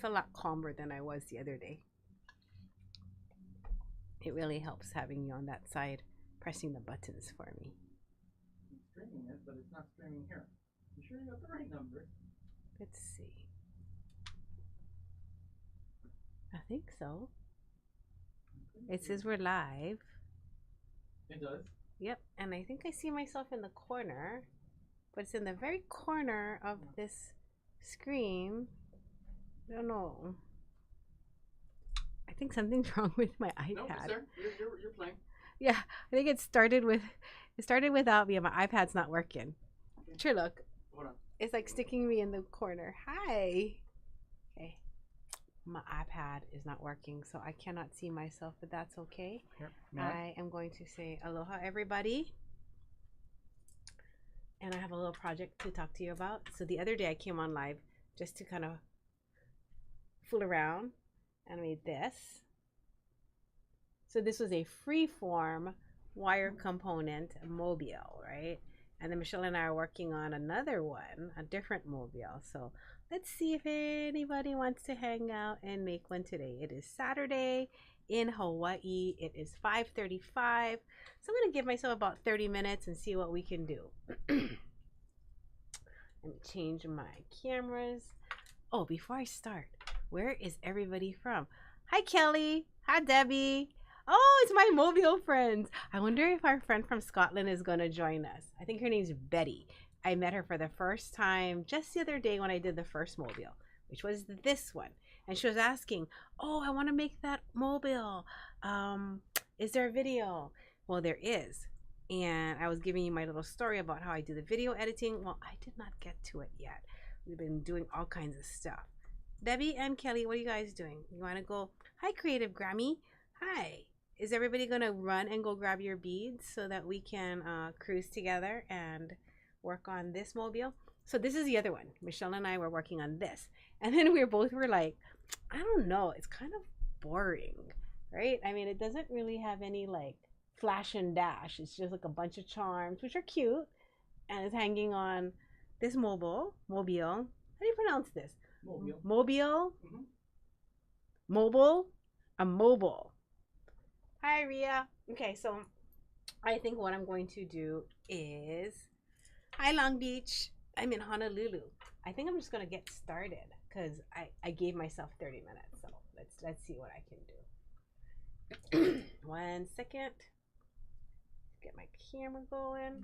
feel a lot calmer than I was the other day. It really helps having you on that side pressing the buttons for me. It's streaming it, but it's not streaming here. You sure you got the right number? Let's see. I think so. It says we're live. It does? Yep, and I think I see myself in the corner, but it's in the very corner of this screen. I don't know. I think something's wrong with my iPad. No, it's there. You're playing. Yeah, I think it started without me and my iPad's not working. Sure, look. Hold on. It's like sticking me in the corner. Hi. Okay. My iPad is not working, so I cannot see myself, but that's okay. Here, I am going to say aloha, everybody. And I have a little project to talk to you about. So the other day I came on live just to kind of fool around, and I made this. So this was a freeform wire component mobile, right? And then Michelle and I are working on another one, a different mobile. So let's see if anybody wants to hang out and make one today. It is Saturday in Hawaii. It is 5:35. So I'm going to give myself about 30 minutes and see what we can do. Let me change my cameras. Oh, before I start, where is everybody from? Hi, Kelly. Hi, Debbie. Oh, it's my mobile friends. I wonder if our friend from Scotland is going to join us. I think her name's Betty. I met her for the first time just the other day when I did the first mobile, which was this one. And she was asking, oh, I want to make that mobile. Is there a video? Well, there is. And I was giving you my little story about how I do the video editing. Well, I did not get to it yet. We've been doing all kinds of stuff. Debbie and Kelly, what are you guys doing? You want to go? Hi, Creative Grammy. Hi. Is everybody going to run and go grab your beads so that we can cruise together and work on this mobile? So this is the other one. Michelle and I were working on this. And then we were like, I don't know. It's kind of boring, right? I mean, it doesn't really have any like flash and dash. It's just like a bunch of charms, which are cute. And it's hanging on this mobile. How do you pronounce this? Mobile. Mm-hmm. Mobile. A mobile. Hi, Ria. Okay, so I think what I'm going to do is, hi, Long Beach. I'm in Honolulu. I think I'm just going to get started because I gave myself 30 minutes. So let's see what I can do. 1 second. Get my camera going.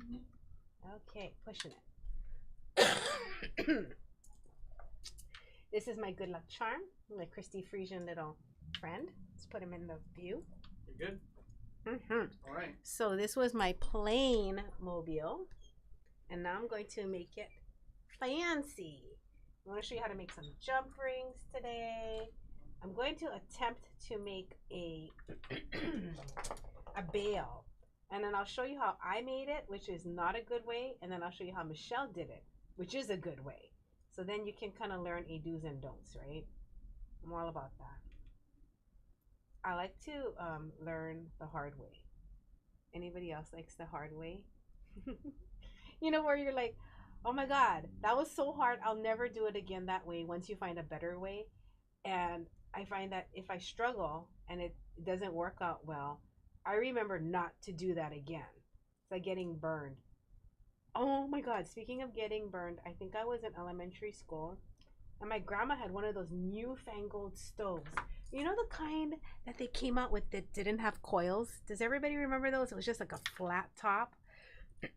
Okay, pushing it. This is my good luck charm, my Christy Frisian little friend. Let's put him in the view. You're good? All right. So this was my plain mobile, and now I'm going to make it fancy. I want to show you how to make some jump rings today. I'm going to attempt to make a a bail, and then I'll show you how I made it, which is not a good way, and then I'll show you how Michelle did it, which is a good way. So then you can kind of learn a do's and don'ts, right? I'm all about that. I like to learn the hard way. Anybody else likes the hard way? You know, where you're like, oh my God, that was so hard. I'll never do it again that way once you find a better way. And I find that if I struggle and it doesn't work out well, I remember not to do that again. It's like getting burned. Oh my God, speaking of getting burned, I think I was in elementary school and my grandma had one of those newfangled stoves. You know the kind that they came out with that didn't have coils? Does everybody remember those? It was just like a flat top.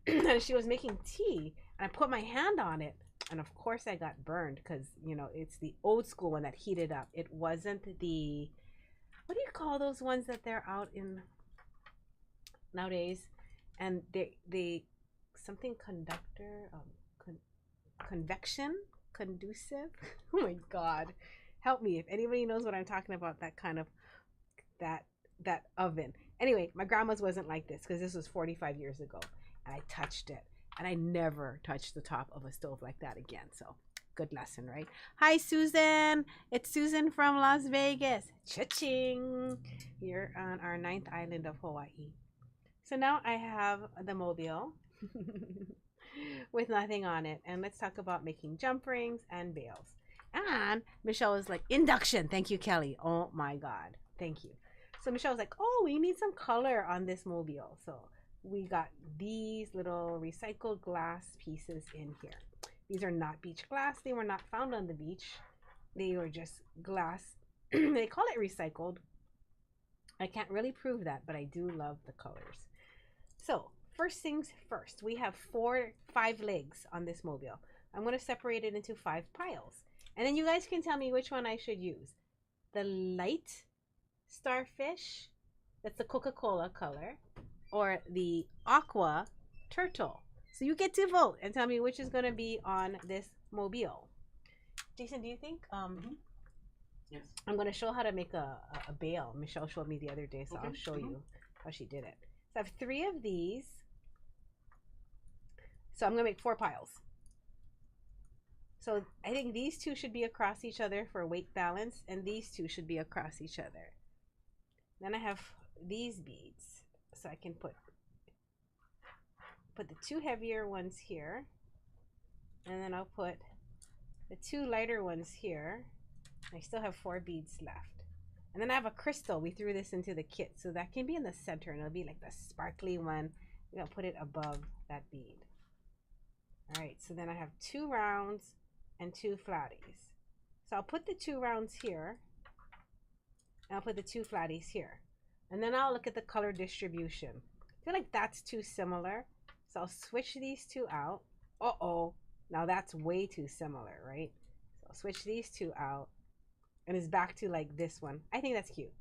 And she was making tea and I put my hand on it. And of course I got burned because, you know, it's the old school one that heated up. It wasn't the, what do you call those ones that they're out in nowadays? And they something conductor, convection, conducive. Oh my God. Help me if anybody knows what I'm talking about, that kind of that oven. Anyway, my grandma's wasn't like this because this was 45 years ago and I touched it and I never touched the top of a stove like that again. So good lesson, right? Hi, Susan. It's Susan from Las Vegas. Cha-ching. Here on our 9th island of Hawaii. So now I have the mobile with nothing on it. And let's talk about making jump rings and bails. And Michelle was like, induction. Thank you, Kelly. Oh my God. Thank you. So Michelle was like, oh, we need some color on this mobile. So we got these little recycled glass pieces in here. These are not beach glass. They were not found on the beach. They were just glass. They call it recycled. I can't really prove that, but I do love the colors. So first things first, we have 5 legs on this mobile. I'm going to separate it into 5 piles. And then you guys can tell me which one I should use. The light starfish, that's the Coca-Cola color, or the aqua turtle. So you get to vote and tell me which is going to be on this mobile. Jason, do you think? Yes. I'm going to show how to make a bale. Michelle showed me the other day, so I'll show you how she did it. So I have 3 of these. So I'm going to make 4 piles. So I think these 2 should be across each other for weight balance, and these 2 should be across each other. Then I have these beads, so I can put the 2 heavier ones here, and then I'll put the 2 lighter ones here. I still have 4 beads left. And then I have a crystal. We threw this into the kit, so that can be in the center, and it'll be like the sparkly one. We're going to put it above that bead. All right, so then I have 2 rounds and 2 flatties. So I'll put the 2 rounds here, and I'll put the 2 flatties here. And then I'll look at the color distribution. I feel like that's too similar, so I'll switch these 2 out. Uh-oh, now that's way too similar, right? So I'll switch these 2 out, and it's back to like this one. I think that's cute.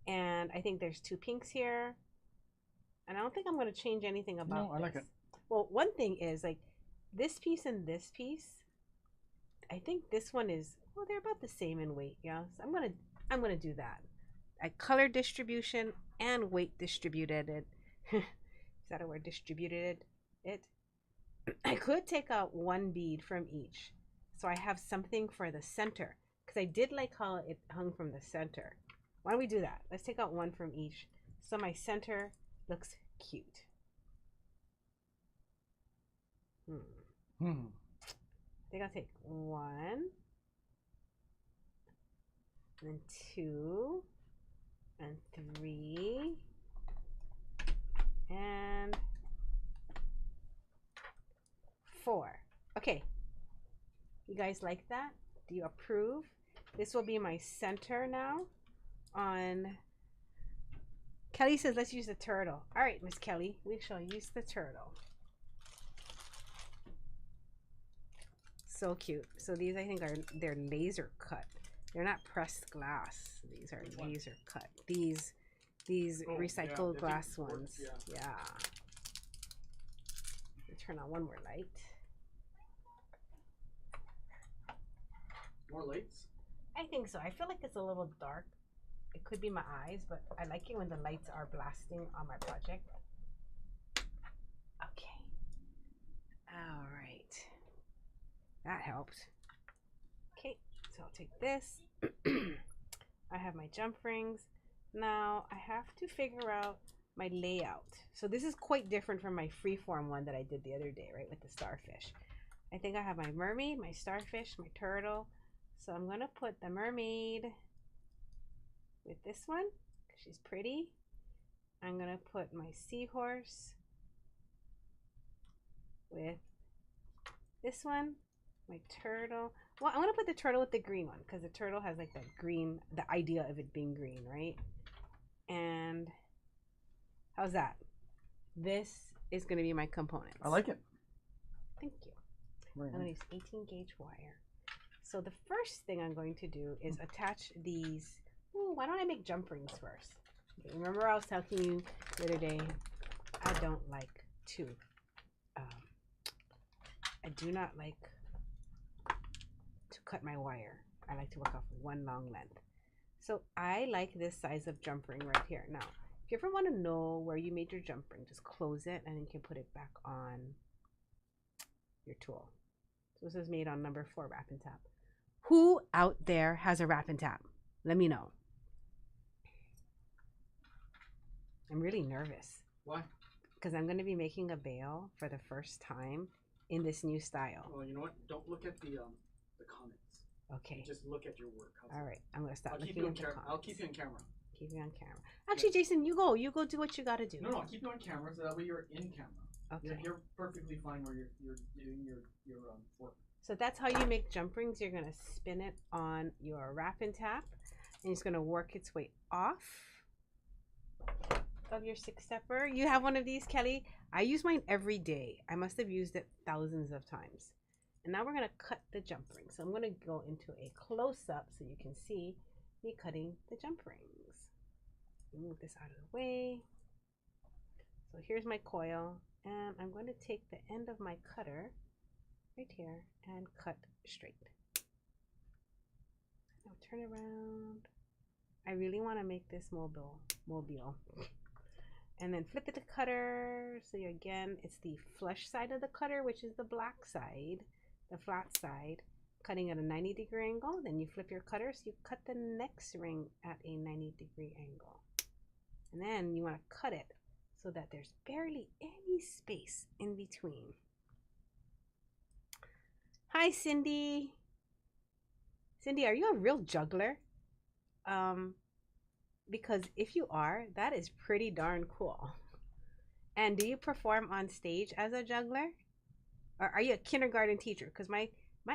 And I think there's 2 pinks here. And I don't think I'm going to change anything about I like it. Well, one thing is like this piece and this piece, I think this one is, well, they're about the same in weight, yeah. So I'm gonna do that. I color distribution and weight distributed it. Is that a word? Distributed it. I could take out 1 bead from each, so I have something for the center, because I did like how it hung from the center. Why don't we do that? Let's take out 1 from each, so my center looks cute. I think I'll take 1, and then 2, and 3, and 4. Okay, you guys like that? Do you approve? This will be my center now. On Kelly says let's use the turtle. All right, Miss Kelly, we shall use the turtle. So cute. So these I think they're laser cut. They're not pressed glass. These are laser cut. These recycled glass ones. Yeah. Turn on one more light. More lights? I think so. I feel like it's a little dark. It could be my eyes, but I like it when the lights are blasting on my project. Okay. All right. That helped. Okay, so I'll take this. I have my jump rings. Now I have to figure out my layout. So this is quite different from my freeform one that I did the other day, right, with the starfish. I think I have my mermaid, my starfish, my turtle. So I'm gonna put the mermaid with this one because she's pretty. I'm gonna put my seahorse with this one, my turtle. Well, I want to put the turtle with the green one because the turtle has like that green, the idea of it being green, right? And how's that? This is going to be my components. I like it. Thank you. I'm going to use 18 gauge wire. So the first thing I'm going to do is attach these. Ooh, why don't I make jump rings first? Okay, remember I was telling you the other day, I don't like to, I do not like to cut my wire. I like to work off one long length. So I like this size of jump ring right here. Now, if you ever want to know where you made your jump ring, just close it and then you can put it back on your tool. So this is made on number 4 wrap and tap. Who out there has a wrap and tap? Let me know. I'm really nervous. Why? Because I'm going to be making a bail for the first time in this new style. Well, you know what? Don't look at the comments. Okay. You just look at your work. All right. I'm gonna stop I'll keep looking you on at the camera. comments. I'll keep you on camera. Keep you on camera. Actually, Jason, you go. You go do what you gotta do. No, I'll keep you on camera so that way you're in camera. Okay. You're perfectly fine where you're doing your work. So that's how you make jump rings. You're gonna spin it on your wrap and tap, and it's gonna work its way off of your 6-stepper. You have one of these, Kelly? I use mine every day. I must have used it thousands of times. And now we're gonna cut the jump ring. So I'm gonna go into a close-up so you can see me cutting the jump rings. Move this out of the way. So here's my coil, and I'm going to take the end of my cutter right here and cut straight. Now turn around. I really want to make this mobile. And then flip it to cutter. So again, it's the flush side of the cutter, which is the black side, the flat side, cutting at a 90-degree angle. Then you flip your cutter, so you cut the next ring at a 90-degree angle. And then you want to cut it so that there's barely any space in between. Hi, Cindy. Cindy, are you a real juggler? Because if you are, that is pretty darn cool. And do you perform on stage as a juggler? Or are you a kindergarten teacher? Because my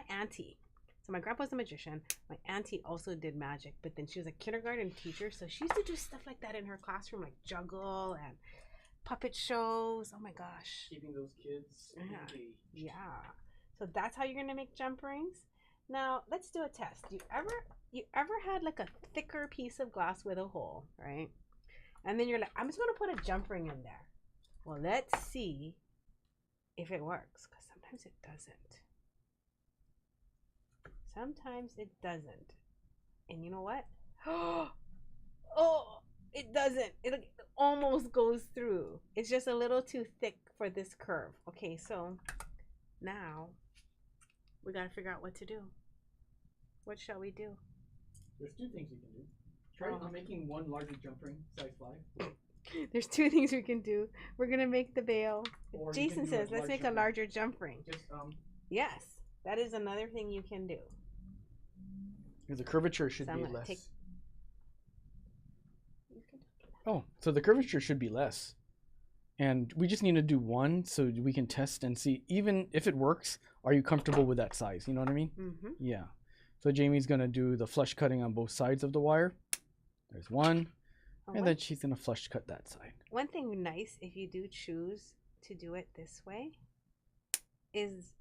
auntie, so my grandpa's a magician, my auntie also did magic, but then she was a kindergarten teacher, so she used to do stuff like that in her classroom, like juggle and puppet shows. Oh my gosh. Keeping those kids engaged. Yeah. So that's how you're gonna make jump rings. Now let's do a test. You ever had like a thicker piece of glass with a hole, right? And then you're like, I'm just gonna put a jump ring in there. Well, let's see if it works, because sometimes it doesn't. Sometimes it doesn't. And you know what? Oh, it doesn't. It almost goes through. It's just a little too thick for this curve. Okay, so now we gotta figure out what to do. What shall we do? There's two things you can do. Try on making one larger jump ring, size 5. There's two things we can do. We're gonna make the bail. Or Jason says, let's make a larger jump ring. Just Yes, that is another thing you can do. The curvature should So be I'm gonna less. Oh, so the curvature should be less. And we just need to do one so we can test and see, even if it works, are you comfortable with that size? You know what I mean? Mm-hmm. Yeah. So Jamie's going to do the flush cutting on both sides of the wire. There's one. And then she's going to flush cut that side. One thing nice, if you do choose to do it this way, is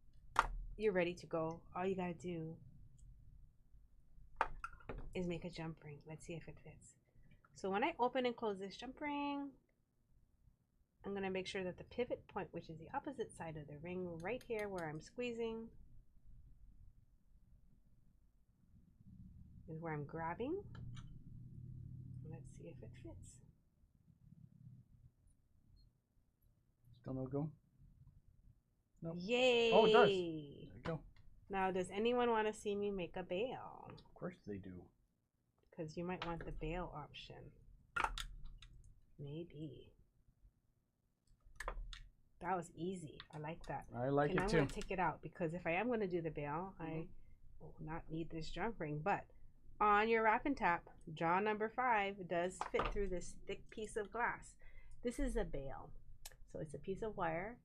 you're ready to go. All you got to do is make a jump ring. Let's see if it fits. So when I open and close this jump ring, I'm going to make sure that the pivot point, which is the opposite side of the ring, right here where I'm squeezing, is where I'm grabbing. Let's see if it fits. Still no go? Nope. Yay! Oh, it does. There you go. Now, does anyone want to see me make a bail? Of course they do. Because you might want the bail option. Maybe. That was easy. I like that. I like it too. I'm going to take it out because if I am going to do the bail, I will not need this jump ring. But on your wrap and tap, jaw number 5 does fit through this thick piece of glass. This is a bail. So it's a piece of wire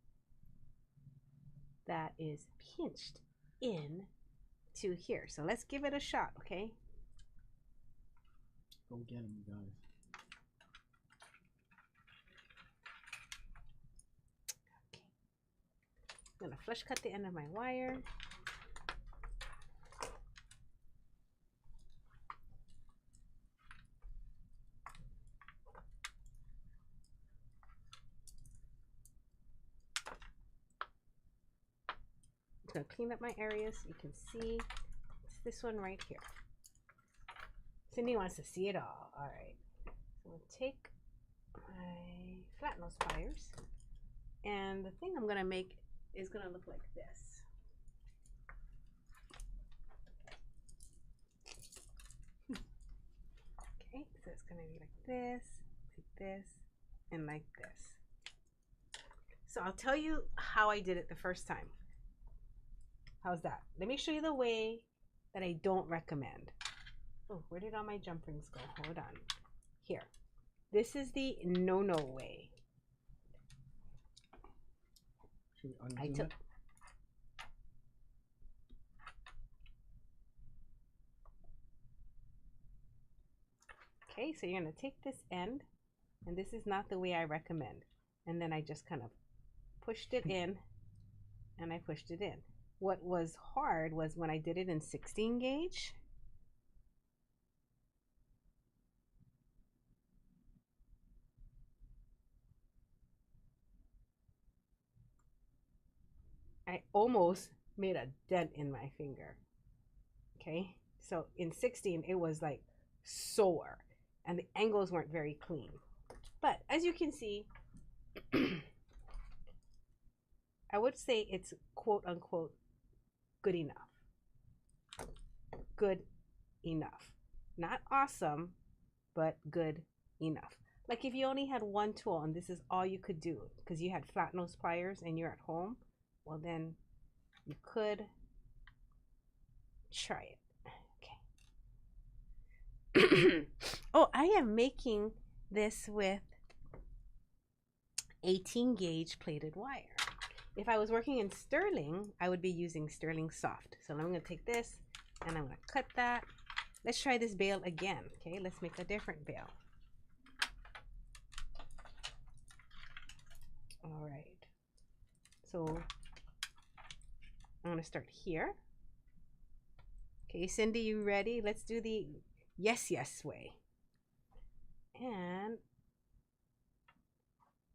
that is pinched in to here. So let's give it a shot, okay? Go get him, you guys. I'm gonna flush cut the end of my wire. I'm gonna clean up my areas so you can see. It's this one right here. Cindy wants to see it all. All right. So I'll take my flat nose pliers, and the thing I'm gonna make is gonna look like this. Okay, so it's gonna be like this, and like this. So I'll tell you how I did it the first time. How's that? Let me show you the way that I don't recommend. Oh, where did all my jumprings go? Hold on. Here. This is the no-no way. Should we unzoom it? Okay, so you're going to take this end, and this is not the way I recommend. And then I just kind of pushed it in, and I pushed it in. What was hard was when I did it in 16 gauge. I almost made a dent in my finger. Okay, so in 16 it was like sore, and the angles weren't very clean. But as you can see, I would say it's quote unquote good enough. Good enough. Not awesome, but good enough. Like if you only had one tool and this is all you could do because you had flat nose pliers and you're at home, well then you could try it. Okay. Oh, I am making this with 18 gauge plated wire. If I was working in sterling, I would be using sterling soft. So I'm going to take this and I'm going to cut that. Let's try this bail again. Okay, let's make a different bail. All right. So I'm going to start here. Okay, Cindy, you ready? Let's do the yes way. And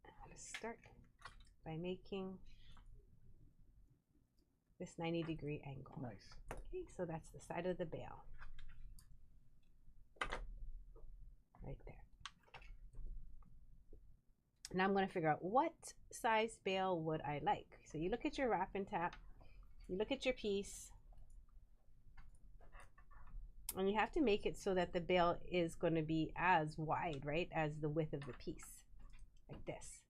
I'm going to start by making this 90-degree angle. Nice. Okay, so that's the side of the bail. Right there. Now I'm going to figure out what size bail would I like. So you look at your wrap and tap, you look at your piece, and you have to make it so that the bail is going to be as wide, right, as the width of the piece, like this.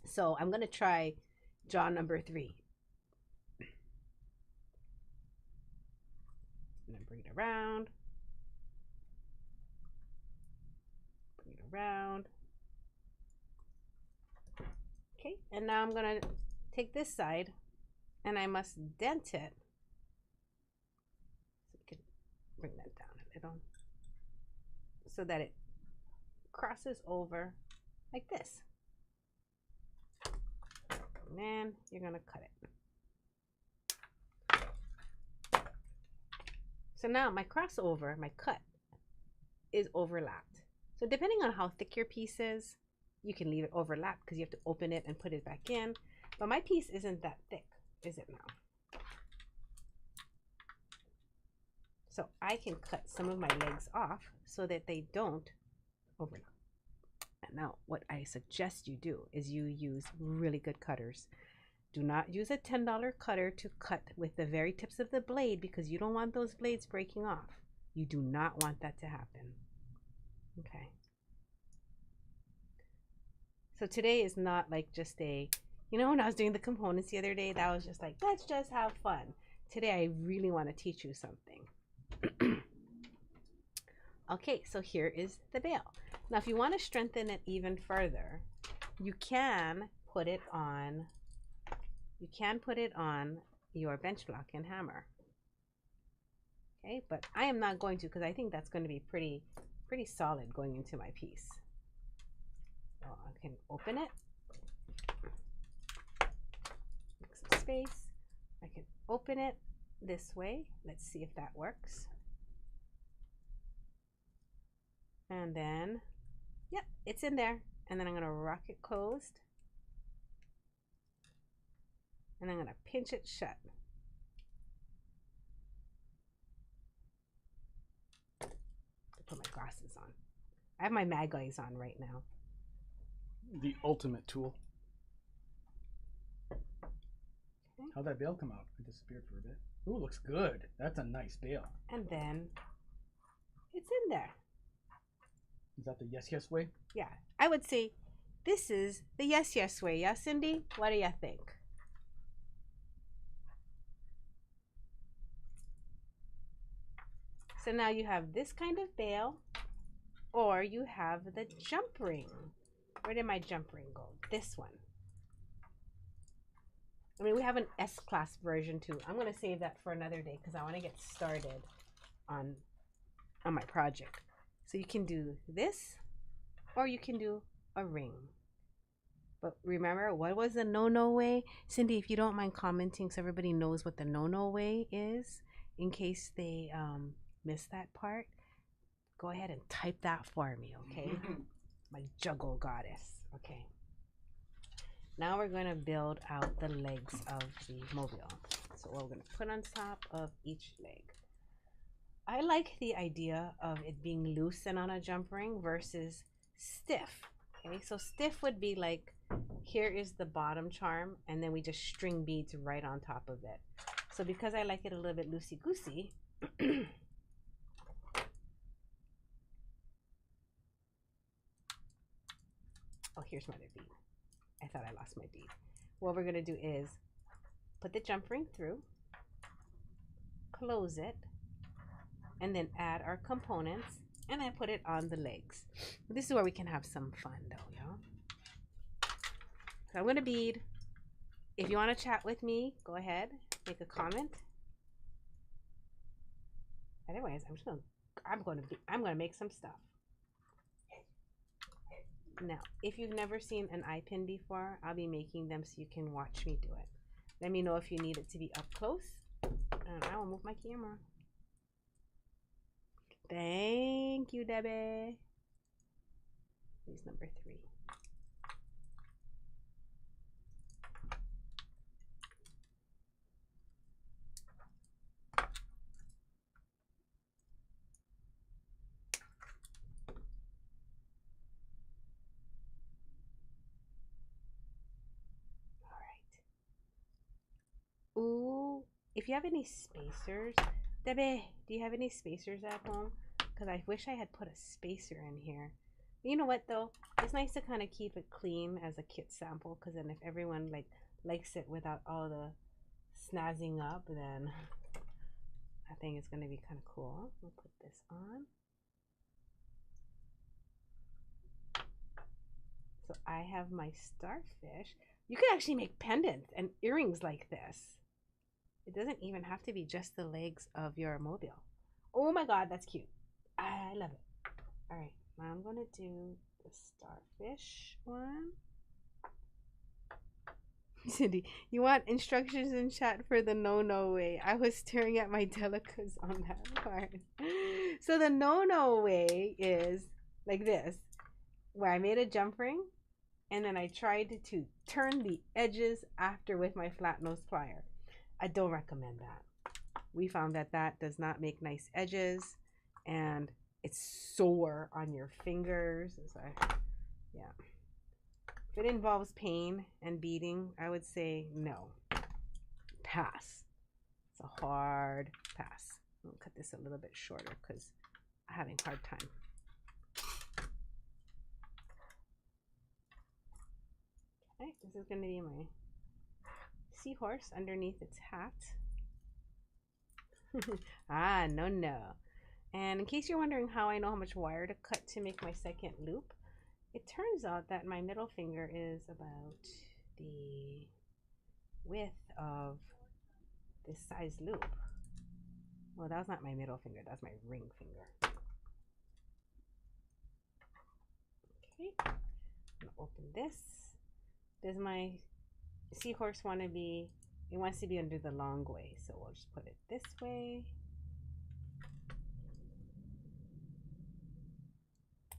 So I'm going to try jaw number 3. And then bring it around. Bring it around. Okay, and now I'm going to take this side and I must dent it. So we can bring that down a little so that it crosses over like this. And then you're going to cut it. So now my crossover, my cut, is overlapped. So depending on how thick your piece is, you can leave it overlapped because you have to open it and put it back in. But my piece isn't that thick, is it now? So I can cut some of my legs off so that they don't overlap. And now what I suggest you do is you use really good cutters. Do not use a $10 cutter to cut with the very tips of the blade because you don't want those blades breaking off. You do not want that to happen. Okay. So today is not like just a, you know, when I was doing the components the other day, that was just like, let's just have fun. Today I really want to teach you something. Okay, so here is the bail. Now if you want to strengthen it even further, you can put it on your bench block and hammer. Okay, but I am not going to because I think that's going to be pretty solid going into my piece. So I can open it, make some space. I can open it this way. Let's see if that works. And then, yep, it's in there. And then I'm going to rock it closed. And I'm going to pinch it shut. Put my glasses on. I have my mag eyes on right now. The ultimate tool. Okay. How'd that bail come out? It disappeared for a bit. Ooh, looks good. That's a nice bail. And then it's in there. Is that the yes way? Yeah, I would say this is the yes way. Yeah, Cindy? What do you think? So now you have this kind of bail, or you have the jump ring. Where did my jump ring go? This one. I mean, we have an S-class version too. I'm going to save that for another day because I want to get started on my project. So you can do this, or you can do a ring. But remember, what was the no-no way? Cindy, if you don't mind commenting so everybody knows what the no-no way is, in case they miss that part, go ahead and type that for me, okay? My juggle goddess, okay? Now we're going to build out the legs of the mobile. So we're going to put on top of each leg. I like the idea of it being loose and on a jump ring versus stiff. Okay, so stiff would be like, here is the bottom charm, and then we just string beads right on top of it. So because I like it a little bit loosey-goosey, oh, here's my other bead. I thought I lost my bead. What we're going to do is put the jump ring through, close it, and then add our components, and then put it on the legs. This is where we can have some fun though, y'all. So I'm going to bead. If you want to chat with me, go ahead, make a comment. Otherwise, I'm going to make some stuff. Now, if you've never seen an eye pin before, I'll be making them so you can watch me do it. Let me know if you need it to be up close, and I will move my camera. Thank you, Debbie. Here's number 3. Ooh, if you have any spacers, Debbie, do you have any spacers at home? Because I wish I had put a spacer in here. You know what though? It's nice to kind of keep it clean as a kit sample, because then if everyone likes it without all the snazzing up, then I think it's going to be kind of cool. We'll put this on. So I have my starfish. You could actually make pendants and earrings like this. It doesn't even have to be just the legs of your mobile. Oh my god, that's cute. I love it. All right, now I'm going to do the starfish one. Cindy, you want instructions in chat for the no way? I was staring at my delicas on that part. So the no way is like this, where I made a jump ring, and then I tried to turn the edges after with my flat nose plier. I don't recommend that. We found that that does not make nice edges, and it's sore on your fingers. So, yeah. If it involves pain and beading, I would say no. Pass. It's a hard pass. I'll cut this a little bit shorter because I'm having a hard time. Okay, this is going to be my seahorse underneath its hat. Ah, no. And in case you're wondering how I know how much wire to cut to make my second loop, it turns out that my middle finger is about the width of this size loop. Well, that was not my middle finger, that's my ring finger. Okay, I'm gonna open this. Does my seahorse want to be, it wants to be under the long way, so we'll just put it this way.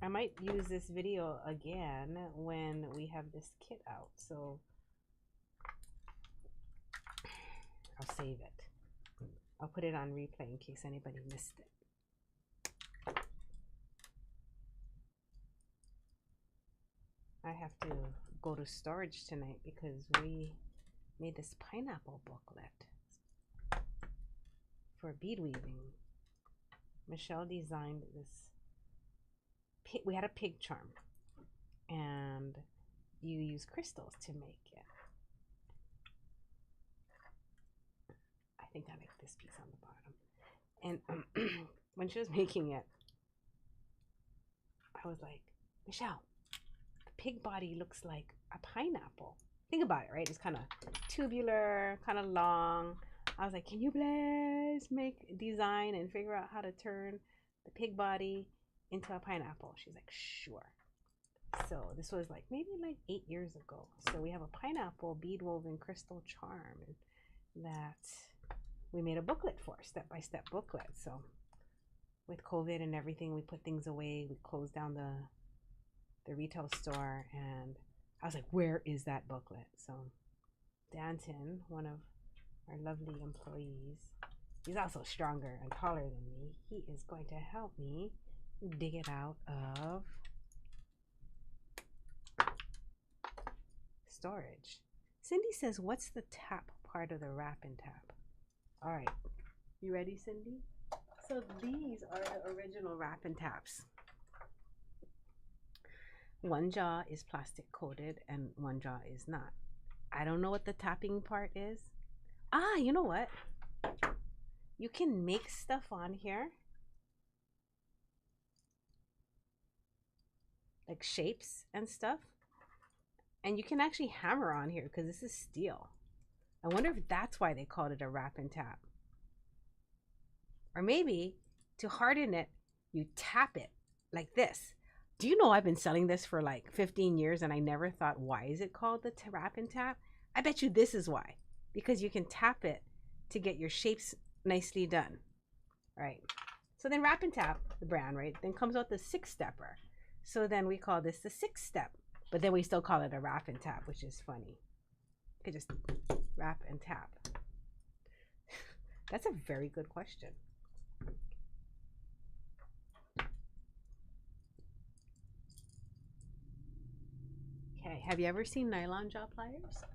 I might use this video again when we have this kit out, so I'll save it. I'll put it on replay in case anybody missed it. I have to go to storage tonight because we made this pineapple booklet for bead weaving. Michelle designed this. We had a pig charm, and you use crystals to make it. I think I like this piece on the bottom. And when she was making it, I was like, Michelle, the pig body looks like a pineapple. Think about it, right? It's kind of tubular, kind of long. I was like, can you please design and figure out how to turn the pig body into a pineapple? She's like, sure. So this was like maybe like 8 years ago. So we have a pineapple bead woven crystal charm that we made a booklet for, step-by-step booklet. So with COVID and everything, we put things away. We closed down the retail store, and I was like, where is that booklet? So Danton, one of our lovely employees, he's also stronger and taller than me. He is going to help me dig it out of storage. Cindy says, what's the tap part of the wrap and tap? All right, you ready, Cindy? So these are the original wrap and taps. One jaw is plastic coated and one jaw is not. I don't know what the tapping part is. Ah, you know what? You can make stuff on here, like shapes and stuff, and you can actually hammer on here because this is steel. I wonder if that's why they called it a wrap and tap. Or maybe to harden it, you tap it like this. Do you know I've been selling this for like 15 years and I never thought, why is it called the wrap and tap? I bet you this is why. Because you can tap it to get your shapes nicely done. All right. So then wrap and tap, the brand, right? Then comes out the 6-stepper. So then we call this the 6-step. But then we still call it a wrap and tap, which is funny. You could just wrap and tap. That's a very good question. Okay, have you ever seen nylon jaw pliers?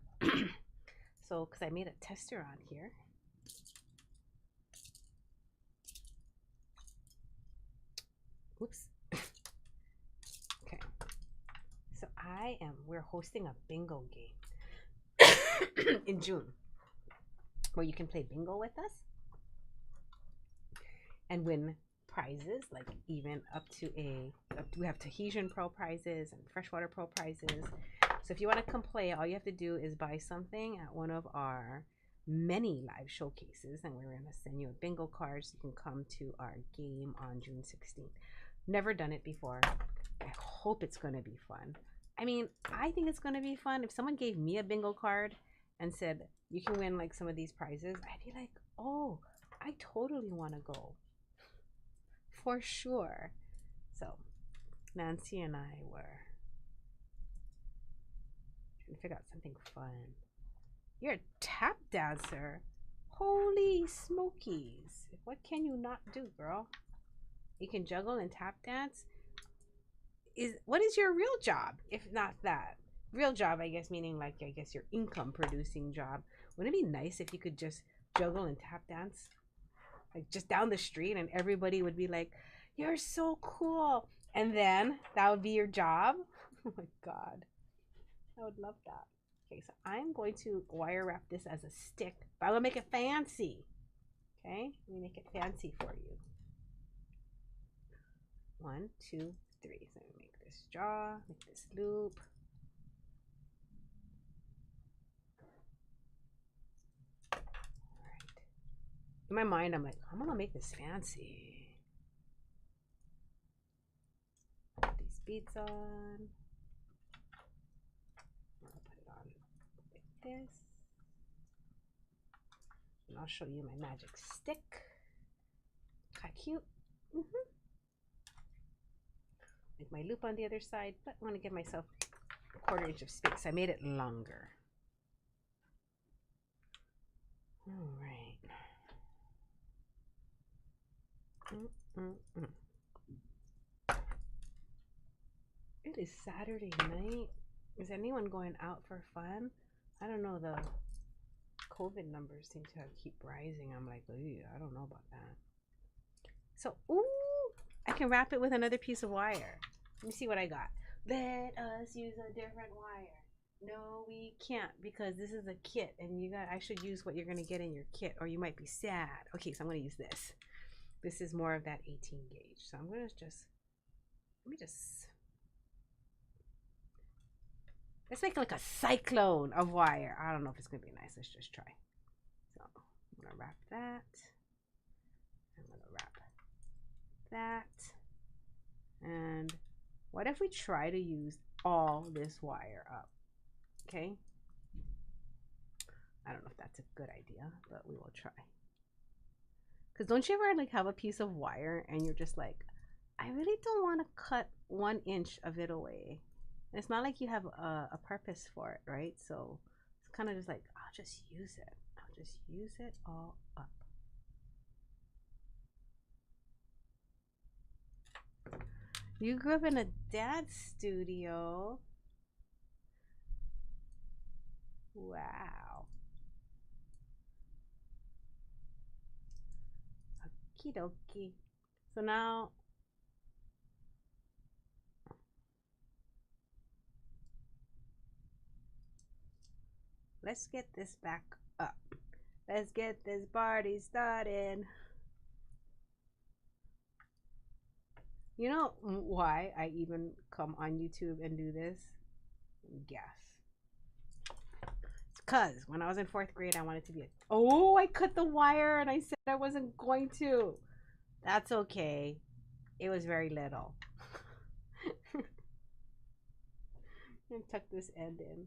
So, because I made a tester on here. Oops. Okay. So we're hosting a bingo game in June where you can play bingo with us and win prizes, like even we have Tahitian Pro prizes and freshwater Pro prizes. So if you want to come play, all you have to do is buy something at one of our many live showcases, and we're going to send you a bingo card so you can come to our game on June 16th. Never done it before. I hope it's going to be fun. I mean, I think it's going to be fun. If someone gave me a bingo card and said, you can win like some of these prizes, I'd be like, oh, I totally want to go. For sure. So Nancy and I were trying to figure out something fun. You're a tap dancer. Holy smokies. What can you not do, girl? You can juggle and tap dance? What is your real job, if not that? Real job, I guess, meaning like, I guess your income producing job. Wouldn't it be nice if you could just juggle and tap dance? Like just down the street and everybody would be like, you're so cool. And then that would be your job. Oh my God. I would love that. Okay, so I'm going to wire wrap this as a stick, but I'm gonna make it fancy. Okay, let me make it fancy for you. 1, 2, 3. So I'm gonna make this jaw, make this loop. In my mind, I'm like, I'm gonna make this fancy. Put these beads on. I'm gonna put it on like this. And I'll show you my magic stick. How cute. Make my loop on the other side, but I want to give myself a 1/4 inch of space. I made it longer. All right. It is Saturday night. Is anyone going out for fun? I don't know. The COVID numbers seem to keep rising. I'm like, I don't know about that. So, ooh, I can wrap it with another piece of wire. Let me see what I got. Let us use a different wire. No, we can't, because this is a kit, and I should use what you're gonna get in your kit, or you might be sad. Okay, so I'm gonna use this. This is more of that 18 gauge. So I'm gonna just, let's make like a cyclone of wire. I don't know if it's gonna be nice. Let's just try. So I'm gonna wrap that. I'm gonna wrap that. And what if we try to use all this wire up? Okay. I don't know if that's a good idea, but we will try. Because don't you ever like have a piece of wire and you're just like, I really don't want to cut 1 inch of it away. And it's not like you have a purpose for it, right? So it's kind of just like, I'll just use it. I'll just use it all up. You grew up in a dance studio. Wow. Okie dokie. So now let's get this back up. Let's get this party started. You know why I even come on YouTube and do this? Guess. It's because when I was in 4th grade, I wanted to be a... Oh, I cut the wire and I said I wasn't going to. That's okay. It was very little. And tuck this end in.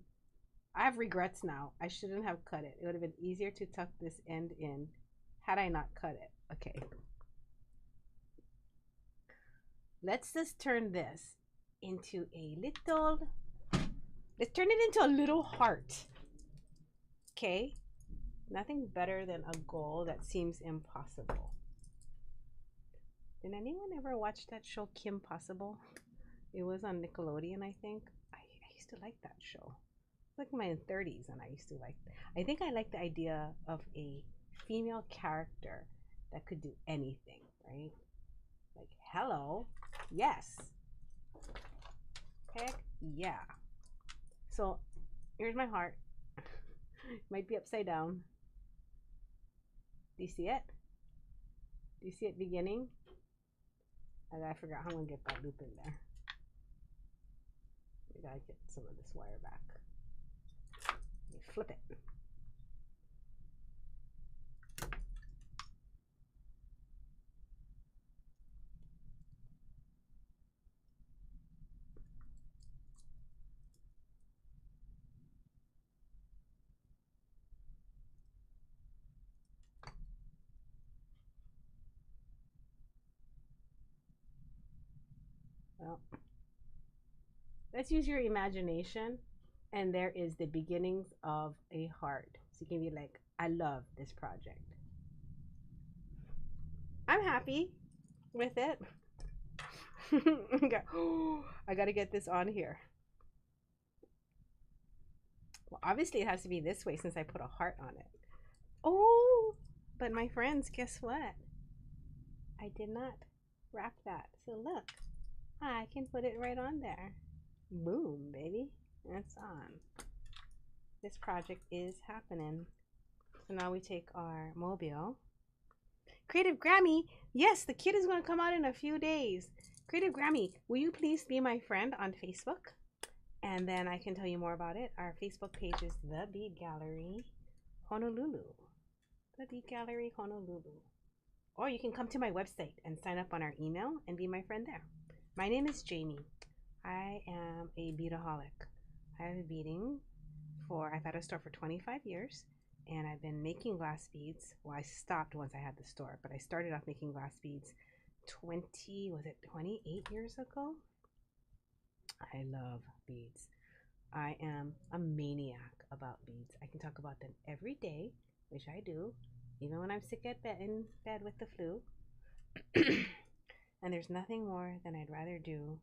I have regrets now. I shouldn't have cut it. It would have been easier to tuck this end in had I not cut it. Okay. Let's just turn this into a little... Let's turn it into a little heart. Okay? Nothing better than a goal that seems impossible. Did anyone ever watch that show, Kim Possible? It was on Nickelodeon, I think. I used to like that show. Like in my 30s, and I used to like... I think I like the idea of a female character that could do anything, right? Like, hello, yes. Heck yeah. So, here's my heart. Might be upside down. Do you see it? Do you see it beginning? I gotta figure out how I'm gonna get that loop in there. We gotta get some of this wire back. Let me flip it. Well, let's use your imagination, and there is the beginnings of a heart. So you can be like, I love this project. I'm happy with it. I gotta get this on here. Well, obviously it has to be this way since I put a heart on it. Oh, but my friends, guess what? I did not wrap that. So look, I can put it right on there. Boom, baby. That's on. This project is happening. So now we take our mobile. Creative Grammy, yes, the kid is going to come out in a few days. Creative Grammy, will you please be my friend on Facebook? And then I can tell you more about it. Our Facebook page is The Bead Gallery, Honolulu. The Bead Gallery, Honolulu. Or you can come to my website and sign up on our email and be my friend there. My name is Jamie. I am a beadaholic. I have been beading I've had a store for 25 years, and I've been making glass beads. Well, I stopped once I had the store, but I started off making glass beads 28 years ago? I love beads. I am a maniac about beads. I can talk about them every day, which I do, even when I'm sick in bed with the flu. And there's nothing more than I'd rather do,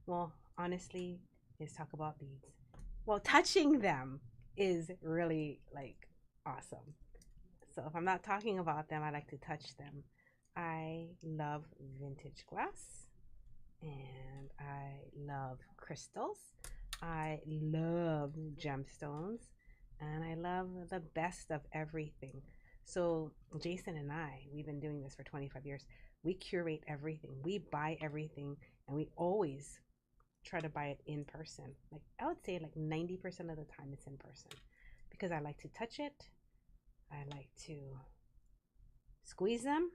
well, honestly, is talk about beads. Well, touching them is really like awesome. So if I'm not talking about them, I like to touch them. I love vintage glass, and I love crystals. I love gemstones, and I love the best of everything. So Jason and we've been doing this for 25 years. We curate everything. We buy everything, and we always try to buy it in person. Like I would say like 90% of the time it's in person because I like to touch it. I like to squeeze them.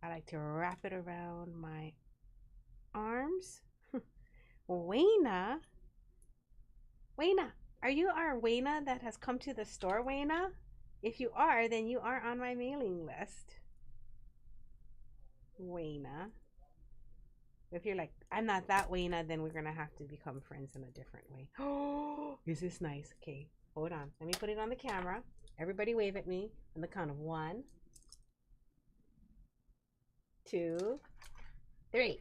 I like to wrap it around my arms. Wayna, Wayna, are you our Wayna that has come to the store, Wayna? If you are, then you are on my mailing list. Wayna. If you're like, I'm not that Wayna, then we're gonna have to become friends in a different way. Oh, is this nice? Okay, hold on. Let me put it on the camera. Everybody wave at me on the count of 1, 2, 3.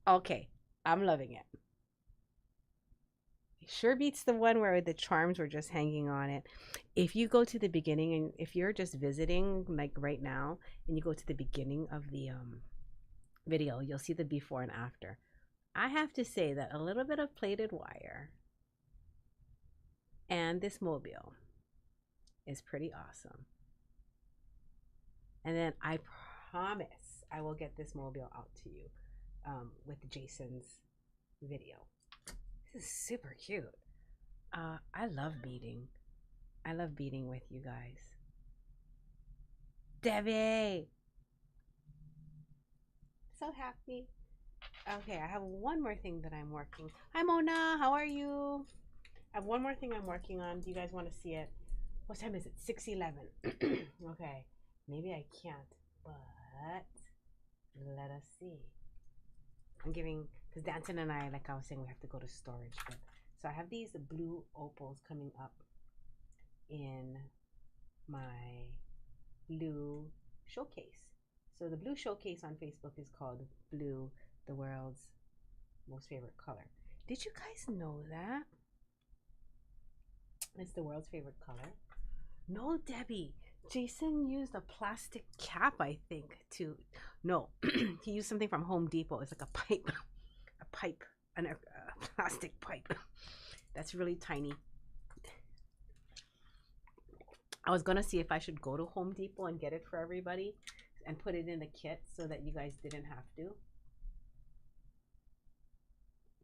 Okay, I'm loving it. Sure beats the one where the charms were just hanging on it. If you go to the beginning, and if you're just visiting like right now and you go to the beginning of the video, you'll see the before and after. I have to say that a little bit of plated wire and this mobile is pretty awesome. And then I promise I will get this mobile out to you with Jason's video. This is super cute. I love beading. I love beading with you guys. Debbie! So happy. Okay, I have one more thing that I'm working. Hi Mona, how are you? I have one more thing I'm working on. Do you guys want to see it? What time is it? 6:11. Okay, maybe I can't, but let us see. I'm giving, because Danton and I, like I was saying, we have to go to storage. But, so I have these blue opals coming up in my blue showcase. So the blue showcase on Facebook is called Blue, the world's most favorite color. Did you guys know that? It's the world's favorite color. No, Debbie. Jason used a plastic cap, I think, to... No, he used something from Home Depot. It's like a pipe. A pipe. A plastic pipe. That's really tiny. I was going to see if I should go to Home Depot and get it for everybody and put it in the kit so that you guys didn't have to. Do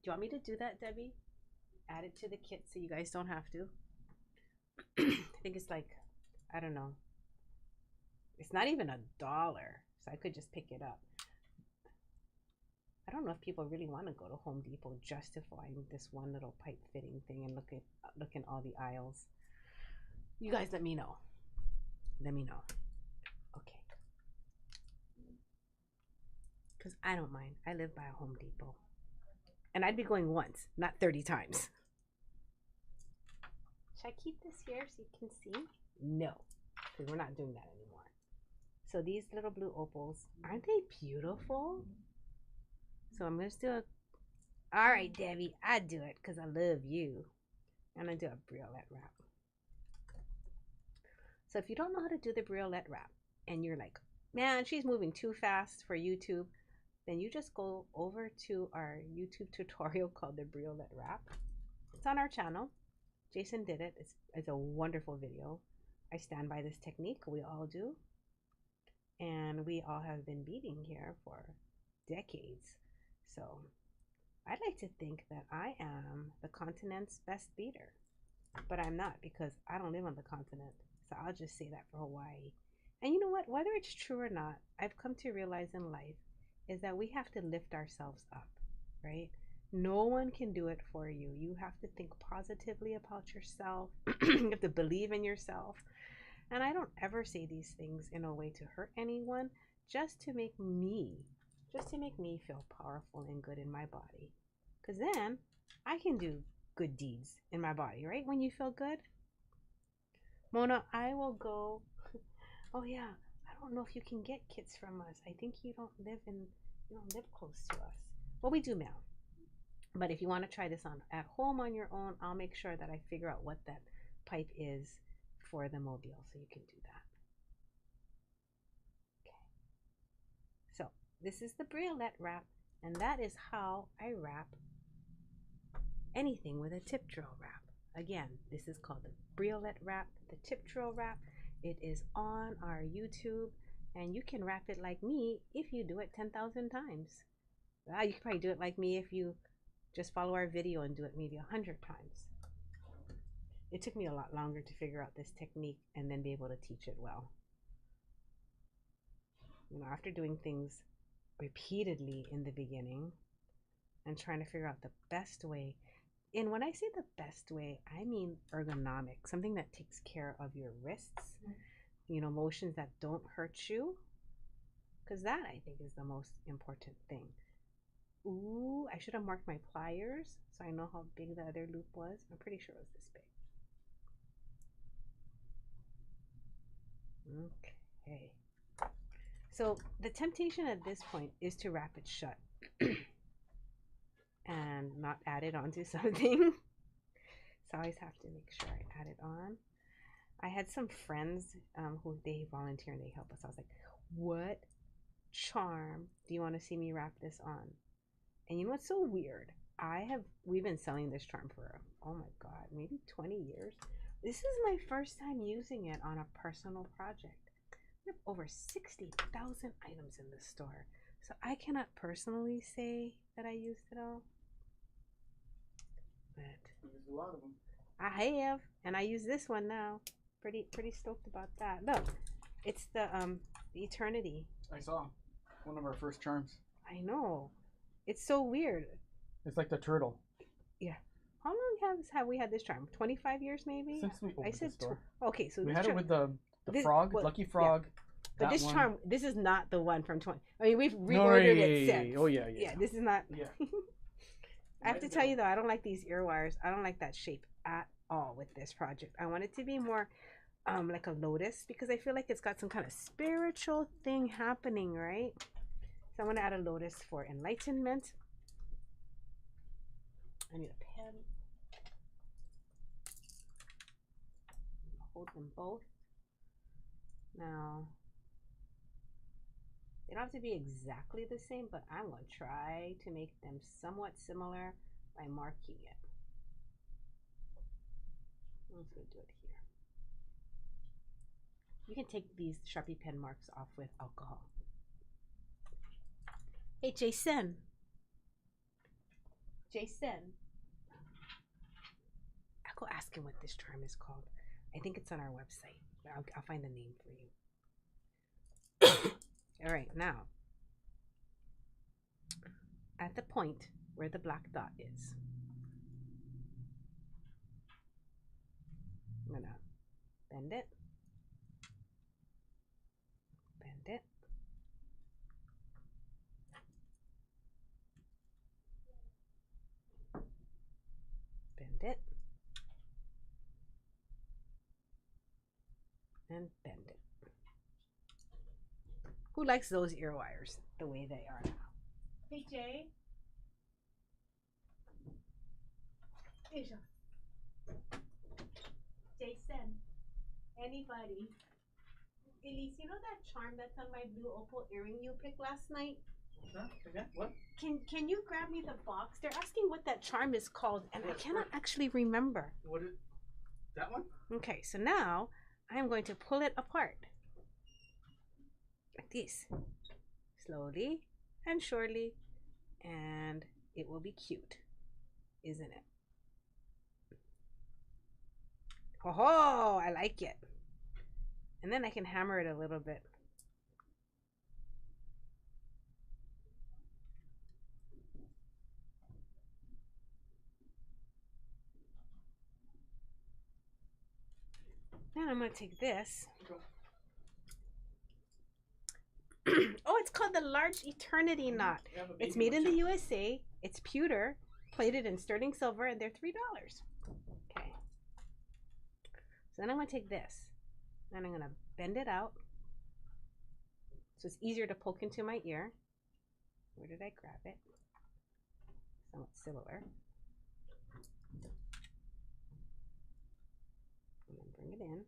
you want me to do that, Debbie? Add it to the kit so you guys don't have to. I think it's like, I don't know. It's not even $1, so I could just pick it up. I don't know if people really want to go to Home Depot just to find this one little pipe fitting thing and look in all the aisles. You guys let me know. Let me know. Okay. Because I don't mind. I live by a Home Depot. And I'd be going once, not 30 times. Should I keep this here so you can see? No, because we're not doing that anymore. So these little blue opals, aren't they beautiful? So I'm going to do a... All right, Debbie, I do it because I love you. I'm going to do a briolet wrap. So if you don't know how to do the briolet wrap and you're like, man, she's moving too fast for YouTube, then you just go over to our YouTube tutorial called the briolet wrap. It's on our channel. Jason did it. It's a wonderful video. I stand by this technique. We all do. And we all have been beading here for decades. So I'd like to think that I am the continent's best beader. But I'm not, because I don't live on the continent. So I'll just say that for Hawaii. And you know what? Whether it's true or not, I've come to realize in life is that we have to lift ourselves up, right? No one can do it for you. You have to think positively about yourself. You have to believe in yourself. And I don't ever say these things in a way to hurt anyone, just to make me feel powerful and good in my body. Because then I can do good deeds in my body, right? When you feel good. Mona, I will go. Oh yeah, I don't know if you can get kits from us. I think you don't live close to us. Well, we do mail. But if you want to try this on at home on your own, I'll make sure that I figure out what that pipe is for the mobile so you can do that. Okay. So this is the briolet wrap, and that is how I wrap anything with a tip drill wrap. Again, this is called the briolet wrap, the tip drill wrap. It is on our YouTube, and you can wrap it like me if you do it 10,000 times. You can probably do it like me if you just follow our video and do it maybe 100 times. It took me a lot longer to figure out this technique and then be able to teach it well. You know, after doing things repeatedly in the beginning and trying to figure out the best way. And when I say the best way, I mean ergonomic, something that takes care of your wrists, you know, motions that don't hurt you, because that I think is the most important thing. Ooh, I should have marked my pliers so I know how big the other loop was. I'm pretty sure it was this big. Okay. So the temptation at this point is to wrap it shut and not add it onto something. So I always have to make sure I add it on. I had some friends who they volunteer and they help us. I was like, what charm do you want to see me wrap this on? And you know what's so weird? We've been selling this charm for, oh my God, maybe 20 years. This is my first time using it on a personal project. We have over 60,000 items in the store. So I cannot personally say that I used it all. But You used a lot of them. I have, and I use this one now. Pretty stoked about that. Look, it's the Eternity. I saw one of our first charms. I know. It's so weird. It's like the turtle. Yeah. How long have we had this charm? 25 years maybe? Since we opened the store. Okay, so we this had charm, it with the this, frog, well, Lucky Frog. Yeah. But this one. charm, this is not the one from 20. I mean, we've reordered it since. Oh yeah. Yeah, this is not. Yeah. I have to tell you though, I don't like these ear wires. I don't like that shape at all with this project. I want it to be more like a lotus because I feel like it's got some kind of spiritual thing happening, right? So I'm going to add a lotus for enlightenment. I need a pen. Hold them both. Now, they don't have to be exactly the same, but I'm going to try to make them somewhat similar by marking it. I'm just going to do it here. You can take these Sharpie pen marks off with alcohol. Hey, Jason. Jason. I'll go ask him what this charm is called. I think it's on our website. I'll find the name for you. All right, now, at the point where the black dot is, I'm gonna bend it, bend it, bend it, and bend it. Who likes those ear wires the way they are now? Hey, Jay. Asia. Jason. Anybody. Elise, you know that charm that's on my blue opal earring you picked last night? Huh? Again? What? Can you grab me the box? They're asking what that charm is called, and I cannot actually remember. What is that one? Okay, so now I'm going to pull it apart. Like this. Slowly and surely, and it will be cute, isn't it? Oh, I like it. And then I can hammer it a little bit. Then I'm going to take this. Oh, it's called the Large Eternity Knot. It's made in the USA. It's pewter, plated in sterling silver, and they're $3. Okay. So then I'm going to take this, and I'm going to bend it out so it's easier to poke into my ear. Where did I grab it? Somewhat similar. And then bring it in.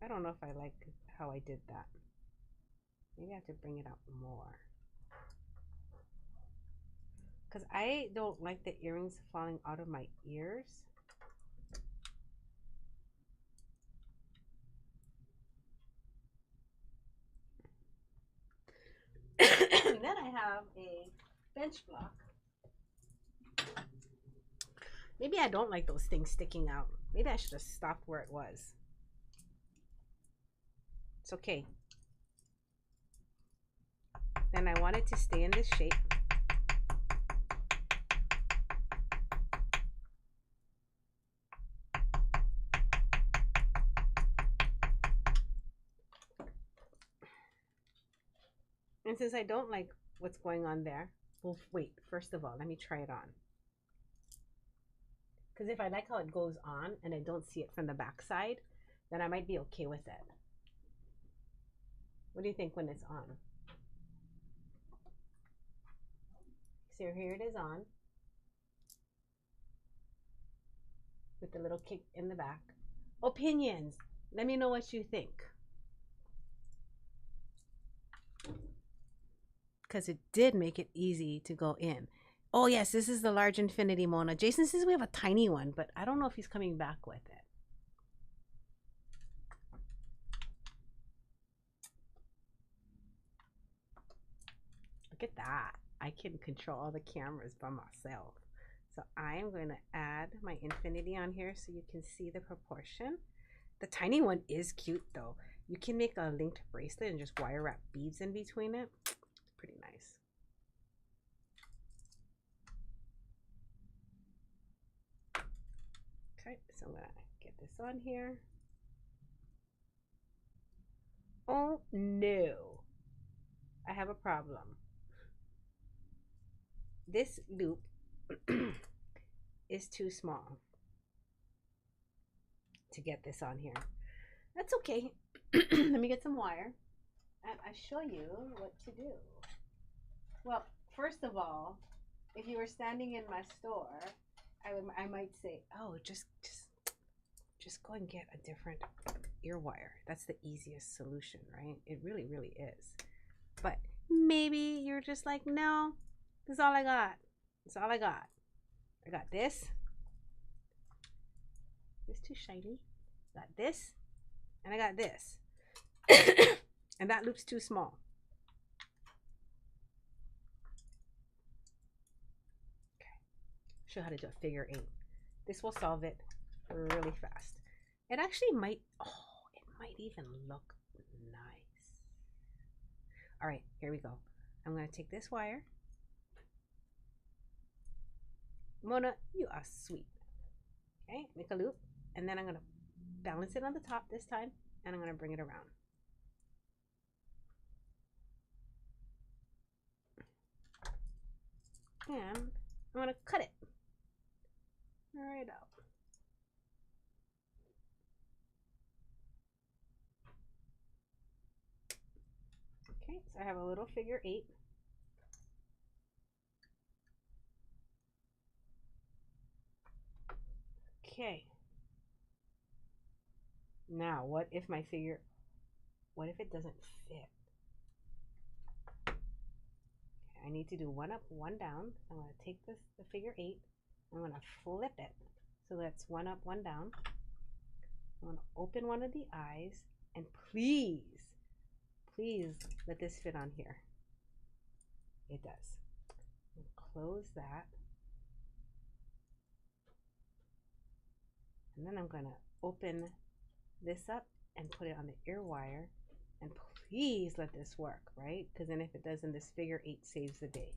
I don't know if I like how I did that. Maybe I have to bring it out more. because I don't like the earrings falling out of my ears. And then I have a bench block. Maybe I don't like those things sticking out. Maybe I should have stopped where it was. It's okay. Then I want it to stay in this shape. And since I don't like what's going on there, well, wait, first of all, let me try it on. Because if I like how it goes on and I don't see it from the back side, then I might be okay with it. What do you think when it's on? So here it is on. With the little kick in the back. Opinions. Let me know what you think. Because it did make it easy to go in. Oh yes, this is the large infinity Mona. Jason says we have a tiny one, but I don't know if he's coming back with it. Look at that. I can control all the cameras by myself. So I am going to add my infinity on here so you can see the proportion. The tiny one is cute though. You can make a linked bracelet and just wire wrap beads in between it. Pretty nice. Okay, so I'm going to get this on here. Oh no, I have a problem. This loop is too small to get this on here. That's okay. Let me get some wire and I'll show you what to do. Well, first of all, if you were standing in my store, I might say, oh, just go and get a different ear wire. That's the easiest solution, right? It really, really is. But maybe you're just like, no, this is all I got. That's all I got. I got this. It's too shiny. Got this. And I got this. And that loop's too small. Okay. Show you how to do a figure 8. This will solve it really fast. It actually might, oh, it might even look nice. All right, here we go. I'm going to take this wire. Mona, you are sweet. Okay, make a loop. And then I'm going to balance it on the top this time. And I'm going to bring it around. And I'm going to cut it right out. Okay, so I have a little figure 8. Okay. Now, what if it doesn't fit? Okay, I need to do one up, one down. I'm going to take the figure 8. I'm going to flip it. So that's one up, one down. I'm going to open one of the eyes and please let this fit on here. It does. Close that. And then I'm going to open this up and put it on the ear wire. And please let this work, right? Because then if it doesn't, this figure 8 saves the day.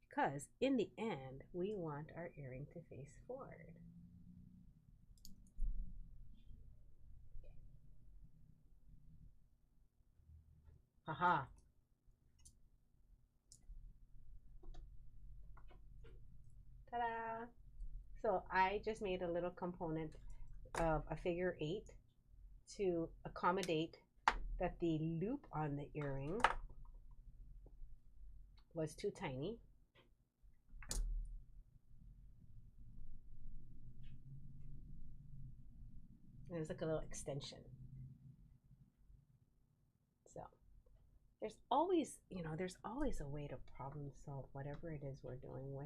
Because in the end, we want our earring to face forward. Haha. Ta-da! So I just made a little component of a figure 8 to accommodate that the loop on the earring was too tiny. And it's like a little extension. So there's always, there's always a way to problem solve whatever it is we're doing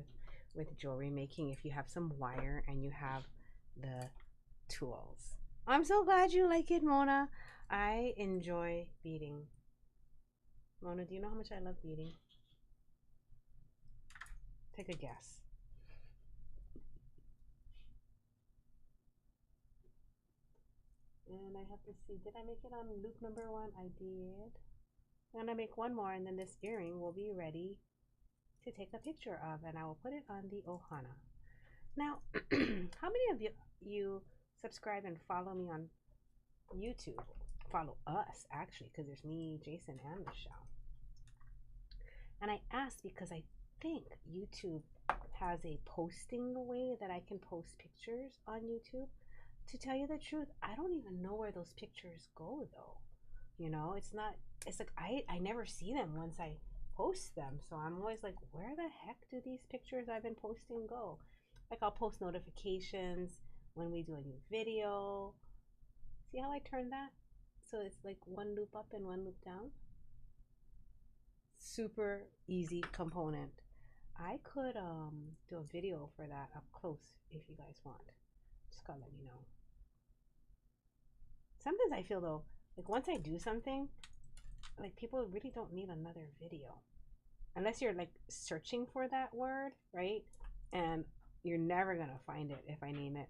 with jewelry making if you have some wire and you have the tools. I'm so glad you like it, Mona. I enjoy beading. Mona, do you know how much I love beading? Take a guess. And I have to see, did I make it on loop number 1? I did. I'm gonna make one more and then this earring will be ready to take a picture of, and I will put it on the Ohana. Now, how many of you subscribe and follow me on YouTube? Follow us, actually, because there's me, Jason, and Michelle. And I asked because I think YouTube has a posting way that I can post pictures on YouTube. To tell you the truth, I don't even know where those pictures go, though. It's not, it's like I never see them once I post them. So I'm always like, where the heck do these pictures I've been posting go? Like, I'll post notifications when we do a new video. See how I turned that? So it's like one loop up and one loop down. Super easy component. I could do a video for that up close if you guys want. Just gotta let me know. Sometimes I feel though, like once I do something, like people really don't need another video. Unless you're like searching for that word, right? And you're never gonna find it if I name it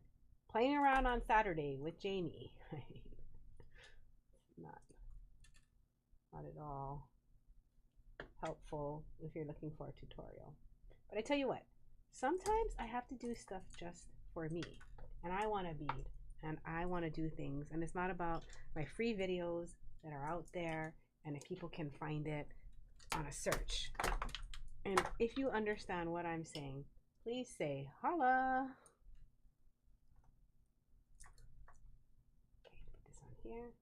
Playing Around on Saturday with Jamie. Not at all helpful if you're looking for a tutorial. But I tell you what, sometimes I have to do stuff just for me. And I want to bead and I want to do things. And it's not about my free videos that are out there and if people can find it on a search. And if you understand what I'm saying, please say holla. Okay, put this on here.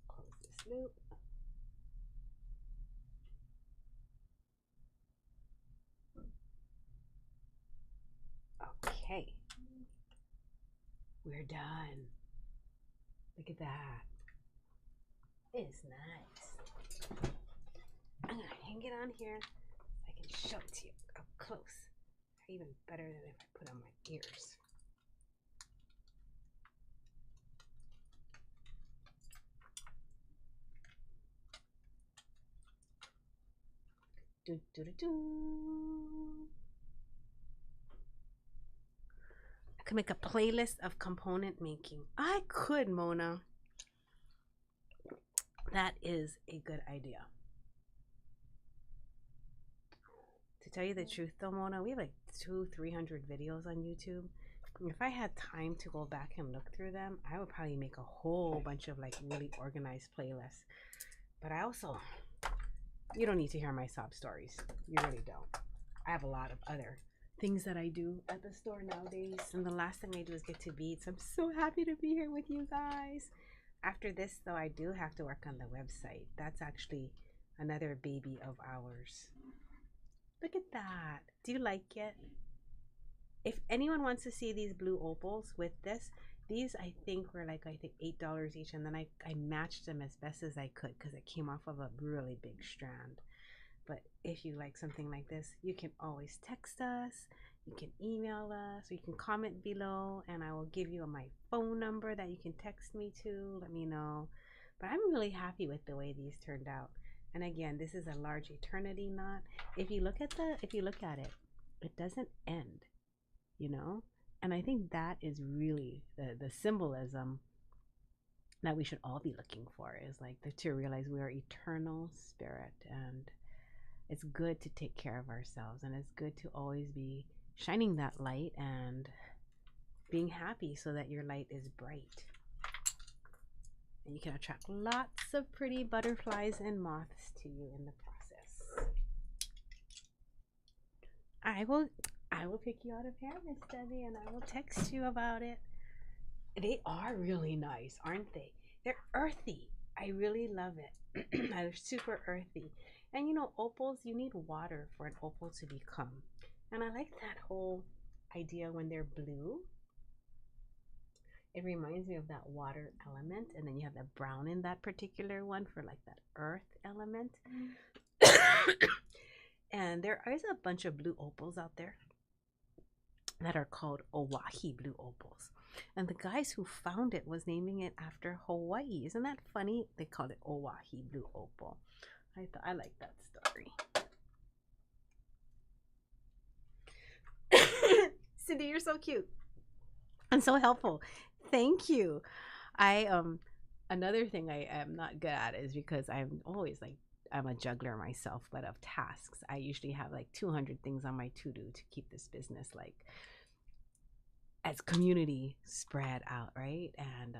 Close this loop. Okay, we're done. Look at that. It's nice. I'm gonna hang it on here so I can show it to you up close. Even better than if I put on my ears. Do, do, do, do. I could make a playlist of component making. I could, Mona. That is a good idea. To tell you the truth though, Mona, we have like 200-300 videos on YouTube. If I had time to go back and look through them, I would probably make a whole bunch of like really organized playlists. But I also, you don't need to hear my sob stories. You really don't. I have a lot of other things that I do at the store nowadays. And the last thing I do is get to bead. So I'm so happy to be here with you guys. After this though, I do have to work on the website. That's actually another baby of ours. Look at that. Do you like it? If anyone wants to see these blue opals with this, these I think were like, $8 each. And then I matched them as best as I could because it came off of a really big strand. But if you like something like this, you can always text us, you can email us, or you can comment below and I will give you my phone number that you can text me to. Let me know. But I'm really happy with the way these turned out. And again, this is a large eternity knot. If you look at it, it doesn't end, And I think that is really the symbolism that we should all be looking for, is like to realize we are eternal spirit, and it's good to take care of ourselves, and it's good to always be shining that light and being happy so that your light is bright. And you can attract lots of pretty butterflies and moths to you in the process. I will pick you out of hair, Miss Debbie, and I will text you about it. They are really nice, aren't they? They're earthy. I really love it. They're super earthy. And opals, you need water for an opal to become. And I like that whole idea when they're blue. It reminds me of that water element, and then you have the brown in that particular one for like that earth element. And there is a bunch of blue opals out there that are called Oahe blue opals. And the guys who found it was naming it after Hawaii. Isn't that funny? They called it Oahe blue opal. I like that story. Cindy, you're so cute and so helpful. Thank you. I another thing I am not good at is because I'm always like I'm a juggler myself, but of tasks. I usually have like 200 things on my to-do to keep this business like as community spread out, right? And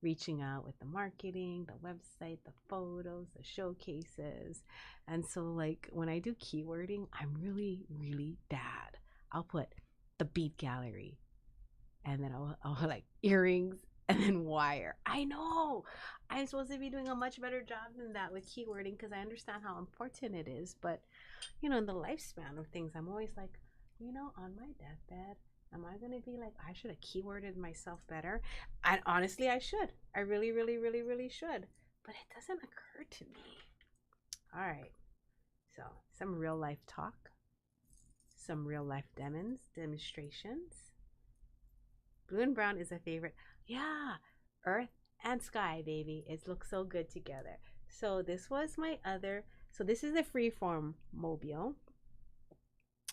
reaching out with the marketing, the website, the photos, the showcases. And so like when I do keywording, I'm really, really bad. I'll put the Bead Gallery and then I'll like earrings and then wire. I know I'm supposed to be doing a much better job than that with keywording because I understand how important it is. But, you know, in the lifespan of things, I'm always like, you know, on my deathbed, am I going to be like, I should have keyworded myself better? And honestly, I should. I really, really, really, really should. But it doesn't occur to me. All right. So some real life talk, some real life demonstrations. Blue and brown is a favorite. Yeah, earth and sky, baby. It looks so good together. So this was my other. So this is the freeform mobile,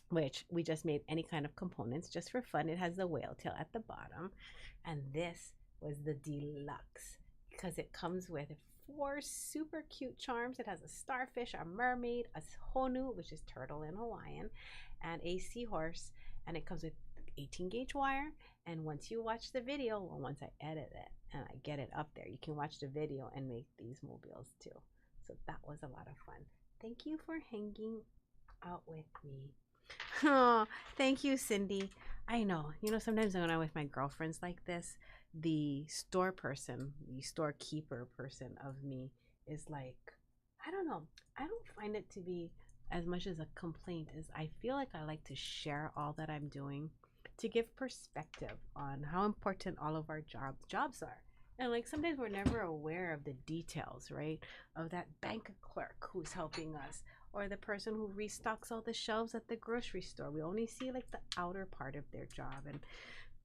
which we just made any kind of components just for fun. It has the whale tail at the bottom. And this was the deluxe because it comes with 4 super cute charms. It has a starfish, a mermaid, a honu, which is turtle in Hawaiian, and a seahorse. And it comes with 18 gauge wire. And once you watch the video, well, once I edit it and I get it up there, you can watch the video and make these mobiles too. So that was a lot of fun. Thank you for hanging out with me. Oh, thank you, Cindy. I know, you know, sometimes when I'm with my girlfriends like this, the store person, the storekeeper person of me is like, I don't know. I don't find it to be as much as a complaint as I feel like I like to share all that I'm doing to give perspective on how important all of our jobs are. And like sometimes we're never aware of the details, right? Of that bank clerk who's helping us or the person who restocks all the shelves at the grocery store. We only see like the outer part of their job.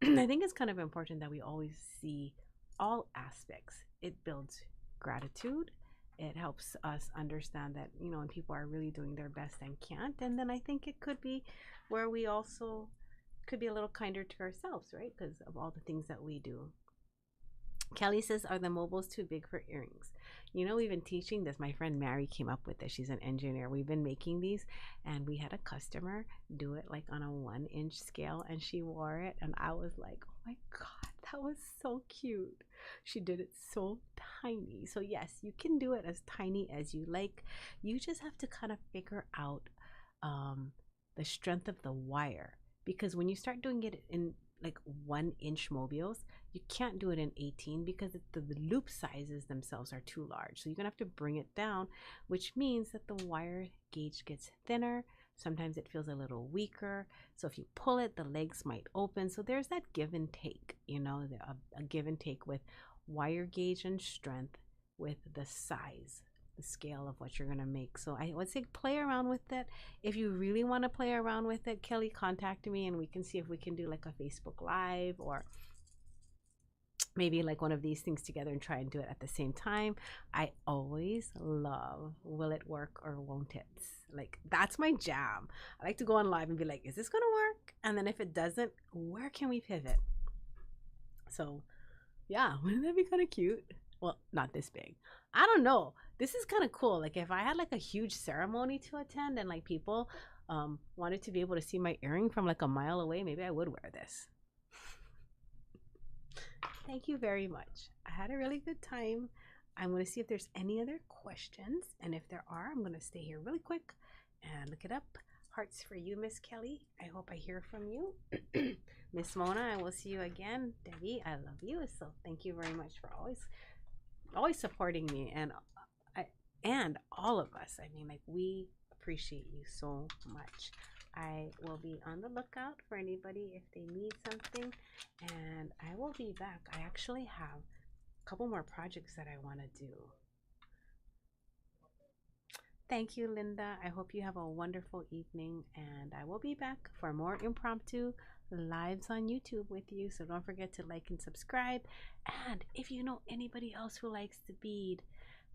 And I think it's kind of important that we always see all aspects. It builds gratitude. It helps us understand that, you know, when people are really doing their best and can't. And then I think it could be where we also could be a little kinder to ourselves, right? Because of all the things that we do. Kelly says, are the mobiles too big for earrings? You know, we've been teaching this. My friend Mary came up with this. She's an engineer. We've been making these, and we had a customer do it like on a 1-inch scale, and she wore it, and I was like, oh my God, that was so cute. She did it so tiny. So yes, you can do it as tiny as you like. You just have to kind of figure out the strength of the wire. Because when you start doing it in like 1-inch mobiles, you can't do it in 18 because the loop sizes themselves are too large. So you're gonna have to bring it down, which means that the wire gauge gets thinner. Sometimes it feels a little weaker. So if you pull it, the legs might open. So there's that give and take, you know, a give and take with wire gauge and strength with the size, the scale of what you're going to make. So I would say play around with it. If you really want to play around with it, Kelly, contact me and we can see if we can do like a Facebook Live or maybe like one of these things together and try and do it at the same time. I always love will it work or won't it? Like that's my jam. I like to go on live and be like, is this going to work? And then if it doesn't, where can we pivot? So yeah, wouldn't that be kind of cute? Well, not this big. I don't know. This is kind of cool. Like if I had like a huge ceremony to attend and like people wanted to be able to see my earring from like a mile away, maybe I would wear this. Thank you very much. I had a really good time. I'm going to see if there's any other questions. And if there are, I'm going to stay here really quick and look it up. Hearts for you, Miss Kelly. I hope I hear from you. Miss Mona, I will see you again. Debbie, I love you. So thank you very much for always supporting me and all of us. I mean, like we appreciate you so much. I will be on the lookout for anybody if they need something, and I will be back. I actually have a couple more projects that I want to do. Thank you, Linda. I hope you have a wonderful evening, and I will be back for more impromptu lives on YouTube with you. So don't forget to like and subscribe. And if you know anybody else who likes to bead,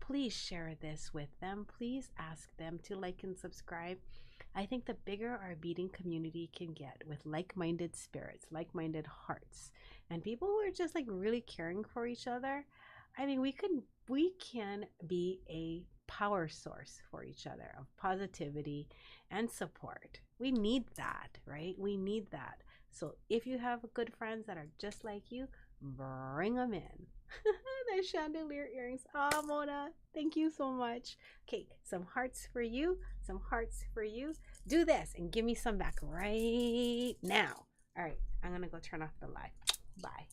please share this with them. Please ask them to like and subscribe. I think the bigger our beading community can get with like-minded spirits, like-minded hearts, and people who are just like really caring for each other, I mean, we can be a power source for each other of positivity and support. We need that, right? We need that. So if you have good friends that are just like you, bring them in. The chandelier earrings. Oh, Mona, thank you so much. Okay, some hearts for you, some hearts for you. Do this and give me some back right now. All right, I'm gonna go turn off the light. Bye.